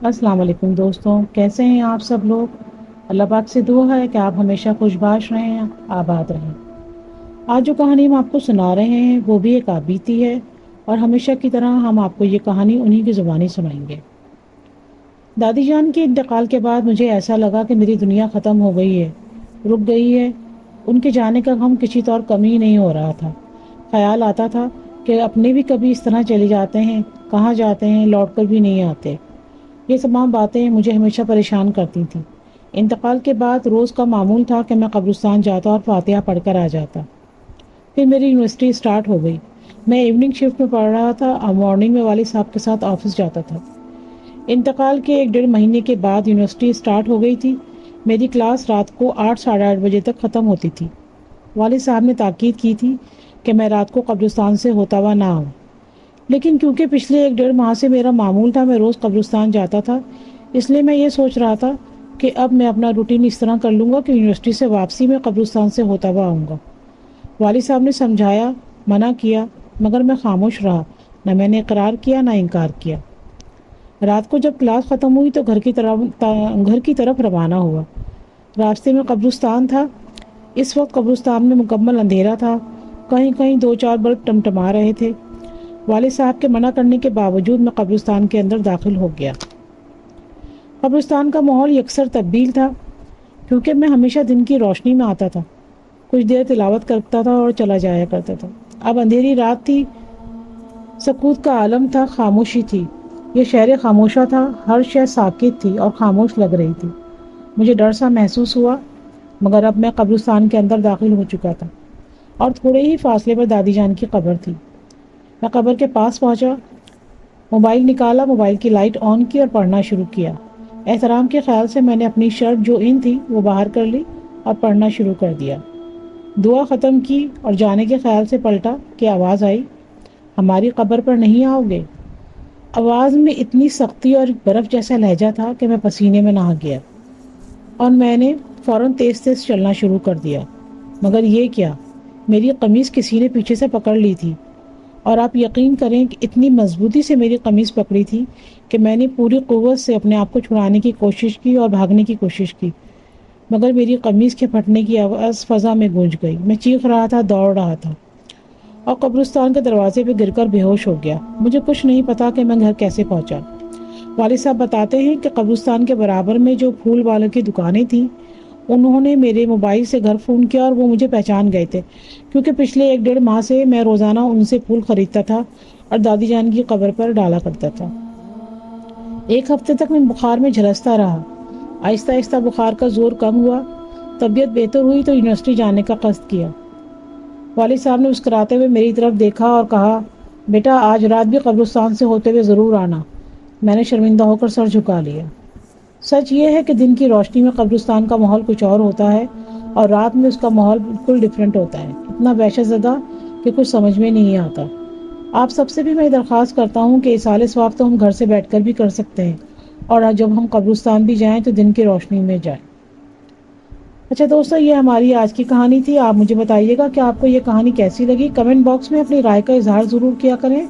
السلام علیکم دوستوں، کیسے ہیں آپ سب لوگ؟ اللہ پاک سے دعا ہے کہ آپ ہمیشہ خوش باش رہیں، آباد رہیں۔ آج جو کہانی ہم آپ کو سنا رہے ہیں وہ بھی ایک آپ بیتی ہے، اور ہمیشہ کی طرح ہم آپ کو یہ کہانی انہی کی زبانی سنائیں گے۔ دادی جان کے انتقال کے بعد مجھے ایسا لگا کہ میری دنیا ختم ہو گئی ہے، رک گئی ہے۔ ان کے جانے کا غم کسی طور کم ہی نہیں ہو رہا تھا۔ خیال آتا تھا کہ اپنے بھی کبھی اس طرح چلے جاتے ہیں، کہاں جاتے ہیں، لوٹ کر بھی نہیں آتے۔ یہ تمام باتیں مجھے ہمیشہ پریشان کرتی تھیں۔ انتقال کے بعد روز کا معمول تھا کہ میں قبرستان جاتا اور فاتحہ پڑھ کر آ جاتا۔ پھر میری یونیورسٹی اسٹارٹ ہو گئی۔ میں ایوننگ شفٹ میں پڑھ رہا تھا اور مارننگ میں والد صاحب کے ساتھ آفس جاتا تھا۔ انتقال کے 1 ڈیڑھ مہینے کے بعد یونیورسٹی اسٹارٹ ہو گئی تھی۔ میری کلاس رات کو 8 ساڑھے 8 بجے تک ختم ہوتی تھی۔ والد صاحب نے تاکید کی تھی کہ میں رات کو قبرستان سے ہوتا ہوا نہ آؤں، لیکن کیونکہ پچھلے 1 ڈیڑھ ماہ سے میرا معمول تھا، میں روز قبرستان جاتا تھا، اس لیے میں یہ سوچ رہا تھا کہ اب میں اپنا روٹین اس طرح کر لوں گا کہ یونیورسٹی سے واپسی میں قبرستان سے ہوتا ہوا آؤں گا۔ والد صاحب نے سمجھایا، منع کیا، مگر میں خاموش رہا۔ نہ میں نے اقرار کیا نہ انکار کیا۔ رات کو جب کلاس ختم ہوئی تو گھر کی طرف روانہ ہوا۔ راستے میں قبرستان تھا۔ اس وقت قبرستان میں مکمل اندھیرا تھا، کہیں کہیں 2 4 بلب ٹمٹما رہے تھے۔ والد صاحب کے منع کرنے کے باوجود میں قبرستان کے اندر داخل ہو گیا۔ قبرستان کا ماحول یکسر تبدیل تھا، کیونکہ میں ہمیشہ دن کی روشنی میں آتا تھا، کچھ دیر تلاوت کرتا تھا اور چلا جایا کرتا تھا۔ اب اندھیری رات تھی، سکوت کا عالم تھا، خاموشی تھی۔ یہ شہر خاموشہ تھا، ہر شے ساکت تھی اور خاموش لگ رہی تھی۔ مجھے ڈر سا محسوس ہوا، مگر اب میں قبرستان کے اندر داخل ہو چکا تھا اور تھوڑے ہی فاصلے پر دادی جان کی قبر تھی۔ میں قبر کے پاس پہنچا، موبائل نکالا، موبائل کی لائٹ آن کی اور پڑھنا شروع کیا۔ احترام کے خیال سے میں نے اپنی شرٹ جو ان تھی وہ باہر کر لی اور پڑھنا شروع کر دیا۔ دعا ختم کی اور جانے کے خیال سے پلٹا کہ آواز آئی، ہماری قبر پر نہیں آؤ گے؟ آواز میں اتنی سختی اور برف جیسا لہجہ تھا کہ میں پسینے میں نہا گیا، اور میں نے فوراً تیز تیز چلنا شروع کر دیا۔ مگر یہ کیا، میری قمیض کسی نے پیچھے سے پکڑ لی تھی، اور آپ یقین کریں کہ اتنی مضبوطی سے میری قمیض پکڑی تھی کہ میں نے پوری قوت سے اپنے آپ کو چھڑانے کی کوشش کی اور بھاگنے کی کوشش کی، مگر میری قمیض کے پھٹنے کی آواز فضا میں گونج گئی۔ میں چیخ رہا تھا، دوڑ رہا تھا اور قبرستان کے دروازے پہ گر کر بے ہوش ہو گیا۔ مجھے کچھ نہیں پتا کہ میں گھر کیسے پہنچا۔ والد صاحب بتاتے ہیں کہ قبرستان کے برابر میں جو پھول والوں کی دکانیں تھیں، انہوں نے میرے موبائل سے گھر فون کیا اور وہ مجھے پہچان گئے تھے، کیونکہ پچھلے 1 ڈیڑھ ماہ سے میں روزانہ ان سے پھول خریدتا تھا اور دادی جان کی قبر پر ڈالا کرتا تھا۔ 1 ہفتے تک میں بخار میں جھلستا رہا۔ آہستہ آہستہ بخار کا زور کم ہوا، طبیعت بہتر ہوئی تو یونیورسٹی جانے کا قصد کیا۔ والد صاحب نے مسکراتے ہوئے میری طرف دیکھا اور کہا، بیٹا آج رات بھی قبرستان سے ہوتے ہوئے ضرور آنا۔ میں نے شرمندہ ہو کر سر جھکا لیا۔ سچ یہ ہے کہ دن کی روشنی میں قبرستان کا ماحول کچھ اور ہوتا ہے، اور رات میں اس کا ماحول بالکل ڈیفرنٹ ہوتا ہے، اتنا وحشت زدہ کہ کچھ سمجھ میں نہیں آتا۔ آپ سب سے بھی میں درخواست کرتا ہوں کہ اصالِ ثواب تو ہم گھر سے بیٹھ کر بھی کر سکتے ہیں، اور جب ہم قبرستان بھی جائیں تو دن کی روشنی میں جائیں۔ اچھا دوستو، یہ ہماری آج کی کہانی تھی۔ آپ مجھے بتائیے گا کہ آپ کو یہ کہانی کیسی لگی۔ کمنٹ باکس میں اپنی رائے کا اظہار ضرور کیا کریں،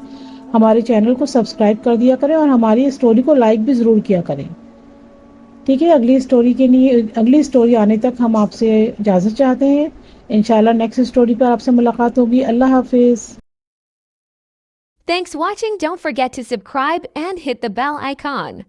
ہمارے چینل کو سبسکرائب کر دیا کریں اور ہماری اسٹوری کو لائک بھی ضرور کیا کریں۔ ٹھیک ہے، اگلی اسٹوری آنے تک ہم آپ سے اجازت چاہتے ہیں۔ انشاءاللہ نیکسٹ اسٹوری پر آپ سے ملاقات ہوگی۔ اللہ حافظ۔ Thanks watching. Don't forget to subscribe and hit the bell icon.